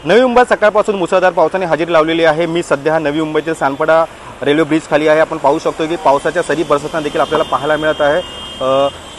नवी मुंबईत सकाळपासून मुसळधार पावसाने हजेरी लावलेली आहे। मी सध्या नवी मुंबईतील सानपाडा रेल्वे ब्रिज खाली आहे। आपण पाहू शकतो की पावसाच्या सरी बरसताना देखील आपल्याला पाहायला मिळत आहे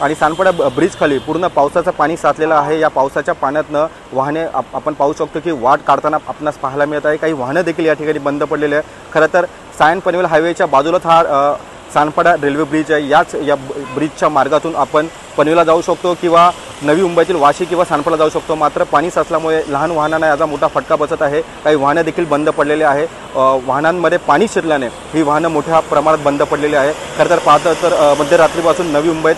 आणि सानपाडा ब्रिज खाली पूर्ण पावसाचं पाणी साचलेलं आहे। या पावसाच्या पाण्यातनं वाहने आपण पाहू शकतो की वाट काढताना आपणास पाहायला मिळत आहे। काही वाहनं देखील या ठिकाणी बंद पडलेले आहे। खरं तर सायन पनवेल हायवेच्या बाजूलाच हा सानपाडा रेल्वे ब्रिज आहे। या ब्रिजच्या मार्गातून आपण पनवेलला जाऊ शकतो किंवा नवी मुंबईतील वाशी किंवा सानपाडा जाऊ शकतो। मात्र पाणी साचल्यामुळे लहान वाहनांना याचा मोठा फटका बसत आहे। काही वाहनं देखील बंद पडलेले आहे। वाहनांमध्ये पाणी शिरल्याने ही वाहनं मोठ्या प्रमाणात बंद पडलेली आहे। खरं तर पाहतो तर मध्यरात्रीपासून नवी मुंबईत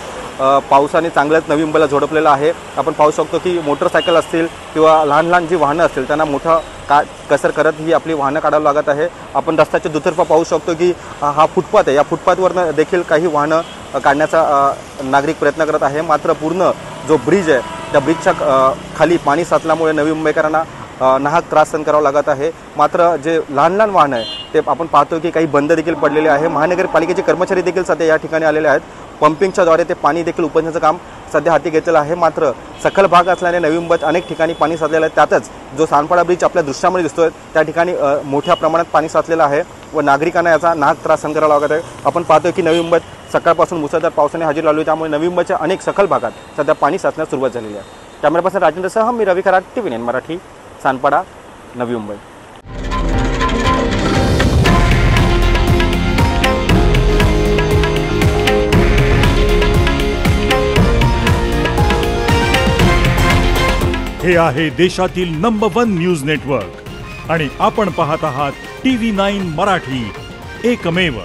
पावसाने चांगलंच नवी मुंबईला झोडपलेलं आहे। आपण पाहू शकतो की मोटरसायकल असतील किंवा लहान लहान जी वाहनं असतील त्यांना मोठा कसर करत ही आपली वाहनं काढावं लागत आहे। आपण रस्त्याच्या दुतर्फा पाहू शकतो की हा फुटपाथ आहे। या फुटपाथवरनं देखील काही वाहनं काढण्याचा नागरिक प्रयत्न करत आहे। मात्र पूर्ण जो ब्रिज आहे त्या ब्रिजच्या खाली पाणी साचल्यामुळे नवी मुंबईकरांना नाहक त्रास सहन करावा लागत आहे। मात्र जे लहान लहान वाहनं आहे ते आपण पाहतो की काही बंद देखील पडलेले आहे। महानगरपालिकेचे कर्मचारी देखील सध्या या ठिकाणी आलेले आहेत। पंपिंगच्या द्वारे ते पाणी देखील उपसण्याचं काम सध्या हाती घेतलेलं आहे। मात्र सखल भाग असल्याने नवी मुंबईत अनेक ठिकाणी पाणी साचलेलं आहे। त्यातच जो सानपाडा ब्रिज आपल्या दृश्यामध्ये दिसतोय त्या ठिकाणी मोठ्या प्रमाणात पाणी साचलेलं आहे व नागरिकांना याचा नाहक त्रास सहन करावा लागत आहे। आपण पाहतोय की नवी मुंबईत सकाळपासून मुसळधार पावसाने हजेरी लावली, त्यामुळे नवी मुंबईच्या अनेक सखल भागात सध्या पाणी साचण्यास सुरुवात झालेली आहे। कॅमेरा पर्सन राजेंद्रसह मी रवी खरात, TV9 मराठी, सानपाडा, नवी मुंबई। हे आहे देशातील नंबर 1 न्यूज नेटवर्क आणि आपण पाहत आहात TV9 मराठी, एकमेव।